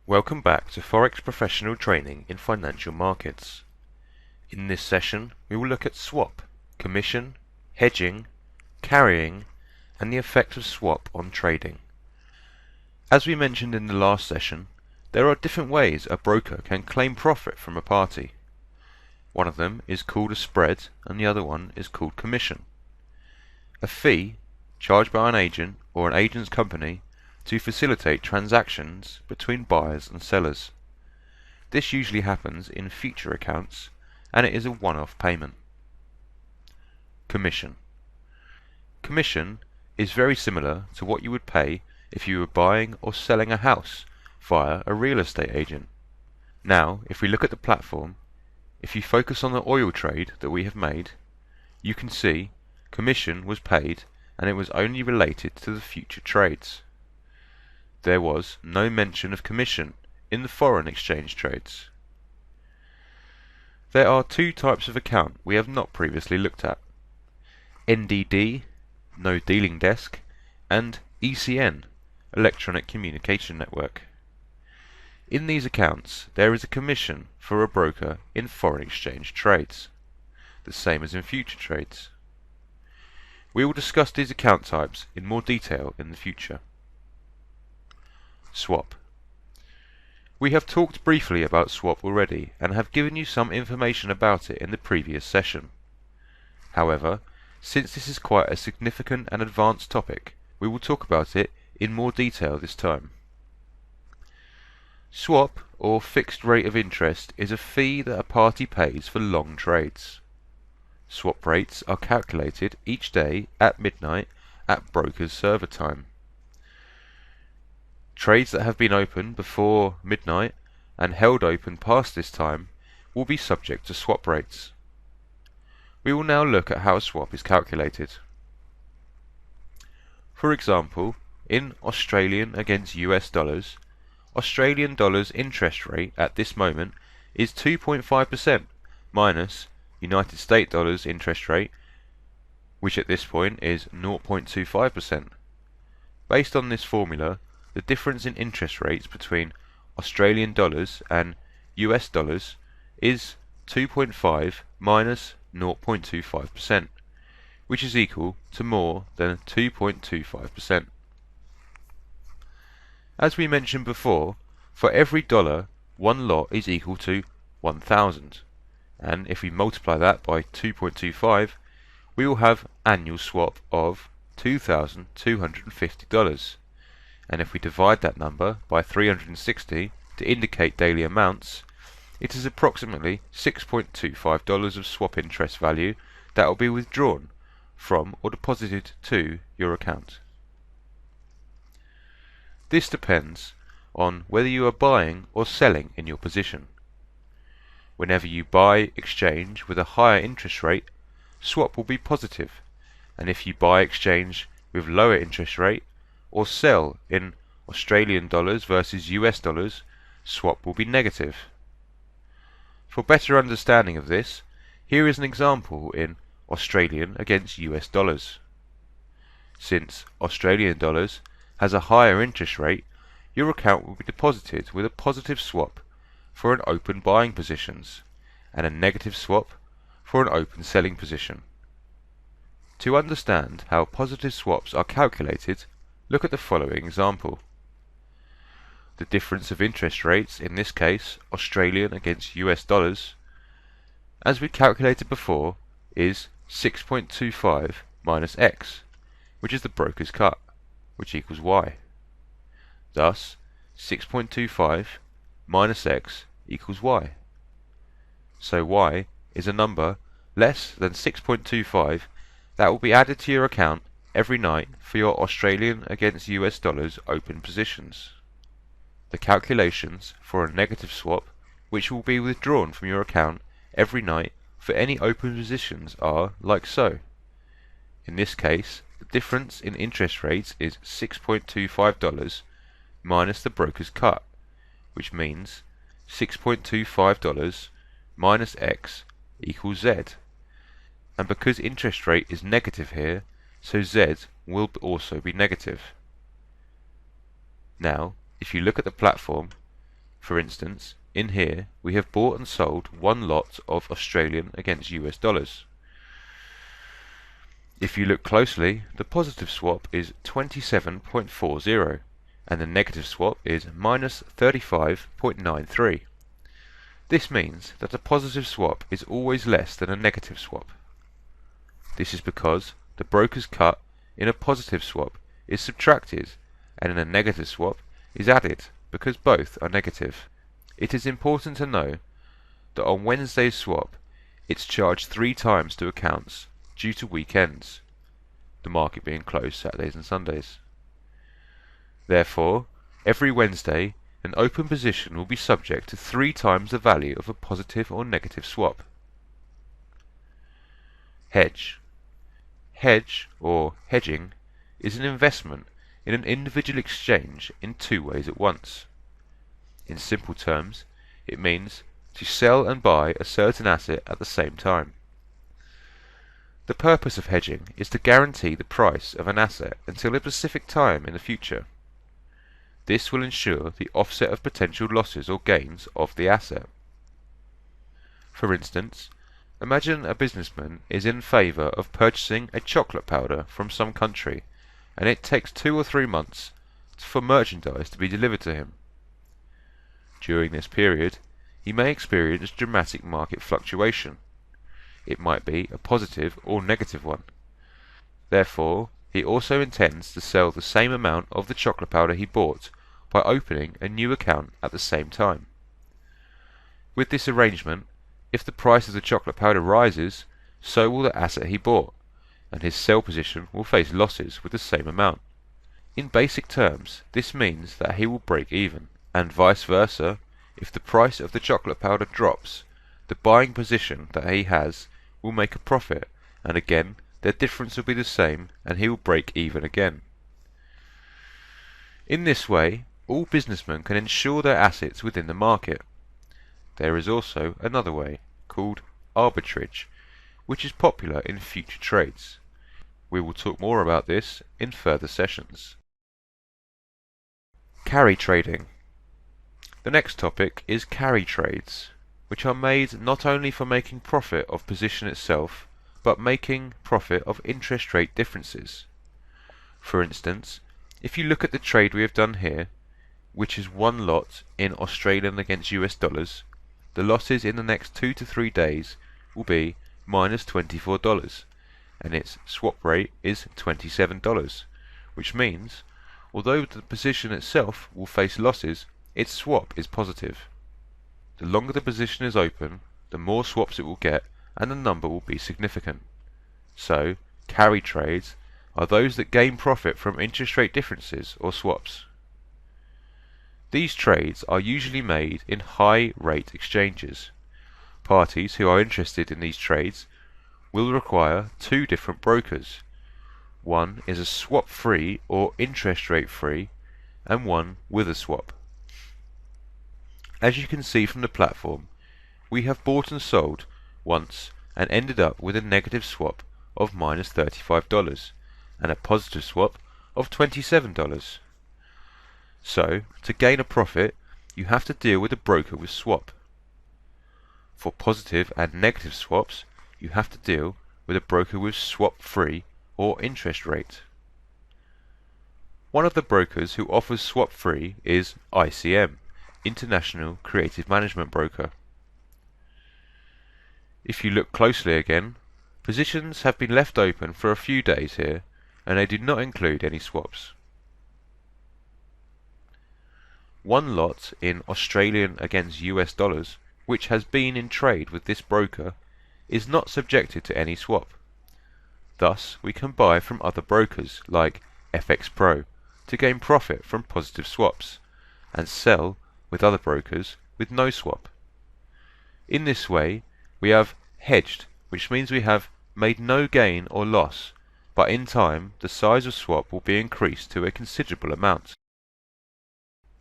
Welcome back to Forex Professional Training in Financial Markets. In this session, we will look at swap, commission, hedging, carrying, and the effect of swap on trading. As we mentioned in the last session, there are different ways a broker can claim profit from a party. One of them is called a spread and the other one is called commission. A fee charged by an agent or an agent's company to facilitate transactions between buyers and sellers. This usually happens in future accounts and it is a one-off payment. Commission. Commission is very similar to what you would pay if you were buying or selling a house via a real estate agent. Now, if we look at the platform, if you focus on the oil trade that we have made, you can see commission was paid and it was only related to the future trades. There was no mention of commission in the foreign exchange trades. There are two types of account we have not previously looked at: NDD, no dealing desk, and ECN, electronic communication network. In these accounts there is a commission for a broker in foreign exchange trades, the same as in future trades. We will discuss these account types in more detail in the future. Swap. We have talked briefly about swap already and have given you some information about it in the previous session. However, since this is quite a significant and advanced topic, we will talk about it in more detail this time. Swap, or fixed rate of interest, is a fee that a party pays for long trades. Swap rates are calculated each day at midnight at broker's server time. Trades that have been open before midnight and held open past this time will be subject to swap rates. We will now look at how a swap is calculated. For example, in Australian against US dollars, Australian dollars interest rate at this moment is 2.5% minus United States dollars interest rate, which at this point is 0.25%. Based on this formula, the difference in interest rates between Australian dollars and US dollars is 2.5 minus 0.25%, which is equal to more than 2.25%. As we mentioned before, for every dollar, one lot is equal to 1,000, and if we multiply that by 2.25, we will have annual swap of $2,250. And if we divide that number by 360 to indicate daily amounts, it is approximately $6.25 of swap interest value that will be withdrawn from or deposited to your account. This depends on whether you are buying or selling in your position. Whenever you buy exchange with a higher interest rate, swap will be positive, and if you buy exchange with lower interest rate, or sell in Australian dollars versus US dollars, swap will be negative. For better understanding of this, here is an example in Australian against US dollars. Since Australian dollars has a higher interest rate, your account will be deposited with a positive swap for an open buying positions and a negative swap for an open selling position. To understand how positive swaps are calculated, look at the following example. The difference of interest rates, in this case Australian against US dollars, as we calculated before, is 6.25 minus X, which is the broker's cut, which equals Y. Thus, 6.25 minus X equals Y. So Y is a number less than 6.25 that will be added to your account every night for your Australian against US dollars open positions. The calculations for a negative swap, which will be withdrawn from your account every night for any open positions, are like so. In this case, the difference in interest rates is $6.25 minus the broker's cut, which means $6.25 minus X equals Z. And because interest rate is negative here, so Z will also be negative. Now, if you look at the platform, For instance, in here we have bought and sold one lot of Australian against US dollars. If you look closely, the positive swap is 27.40 and the negative swap is minus 35.93. This means that a positive swap is always less than a negative swap. This is because the broker's cut in a positive swap is subtracted and in a negative swap is added because both are negative. It is important to know that on Wednesday's swap it's charged 3 times to accounts due to weekends, the market being closed Saturdays and Sundays. Therefore, every Wednesday an open position will be subject to 3 times the value of a positive or negative swap. Hedge. Hedge, or hedging, is an investment in an individual exchange in 2 ways at once. In simple terms, it means to sell and buy a certain asset at the same time. The purpose of hedging is to guarantee the price of an asset until a specific time in the future. This will ensure the offset of potential losses or gains of the asset. For instance, imagine a businessman is in favour of purchasing a chocolate powder from some country, and it takes 2 or 3 months for merchandise to be delivered to him. During this period, he may experience dramatic market fluctuation. It might be a positive or negative one. Therefore, he also intends to sell the same amount of the chocolate powder he bought by opening a new account at the same time. With this arrangement, if the price of the chocolate powder rises, so will the asset he bought, and his sell position will face losses with the same amount. In basic terms, this means that he will break even, and vice versa. If the price of the chocolate powder drops, the buying position that he has will make a profit, and again their difference will be the same and he will break even again. In this way, all businessmen can insure their assets within the market. There is also another way, called arbitrage, which is popular in future trades. We will talk more about this in further sessions. Carry trading. The next topic is carry trades, which are made not only for making profit of position itself, but making profit of interest rate differences. For instance, if you look at the trade we have done here, which is one lot in Australian against US dollars, the losses in the next 2 to 3 days will be minus $24, and its swap rate is $27, which means, although the position itself will face losses, its swap is positive. The longer the position is open, the more swaps it will get, and the number will be significant. So, carry trades are those that gain profit from interest rate differences or swaps. These trades are usually made in high rate exchanges. Parties who are interested in these trades will require 2 different brokers. One is a swap free or interest rate free, and one with a swap. As you can see from the platform, we have bought and sold once and ended up with a negative swap of minus $35 and a positive swap of $27. So, to gain a profit, you have to deal with a broker with swap. For positive and negative swaps, you have to deal with a broker with swap free or interest rate. One of the brokers who offers swap free is ICM, International Creative Management Broker. If you look closely again, positions have been left open for a few days here, and they do not include any swaps. One lot in Australian against US dollars, which has been in trade with this broker, is not subjected to any swap. Thus, we can buy from other brokers like FX Pro to gain profit from positive swaps, and sell with other brokers with no swap. In this way, we have hedged, which means we have made no gain or loss, but in time the size of swap will be increased to a considerable amount.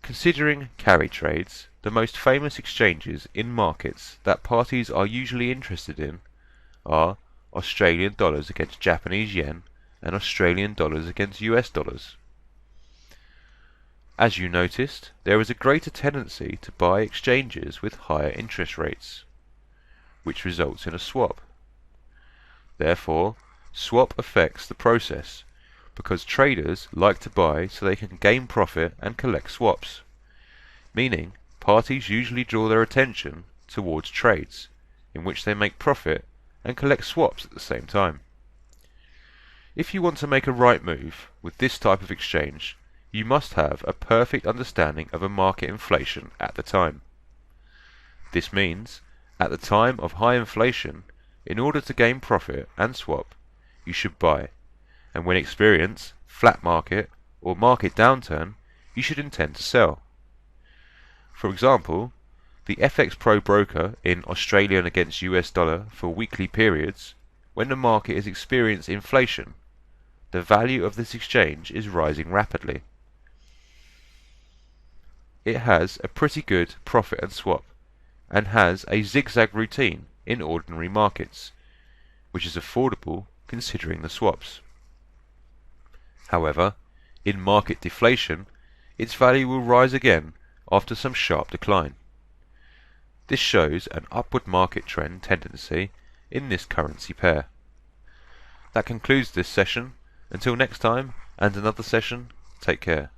Considering carry trades, the most famous exchanges in markets that parties are usually interested in are Australian dollars against Japanese yen and Australian dollars against US dollars. As you noticed, there is a greater tendency to buy exchanges with higher interest rates, which results in a swap. Therefore, swap affects the process, because traders like to buy so they can gain profit and collect swaps, meaning parties usually draw their attention towards trades in which they make profit and collect swaps at the same time. If you want to make a right move with this type of exchange, you must have a perfect understanding of a market inflation at the time. This means, at the time of high inflation, in order to gain profit and swap, you should buy, and when experience flat market or market downturn, you should intend to sell. For example, the FX Pro broker in Australian against US dollar for weekly periods, when the market is experiencing inflation, the value of this exchange is rising rapidly. It has a pretty good profit and swap, and has a zigzag routine in ordinary markets, which is affordable considering the swaps. However, in market deflation, its value will rise again after some sharp decline. This shows an upward market trend tendency in this currency pair. That concludes this session. Until next time and another session, take care.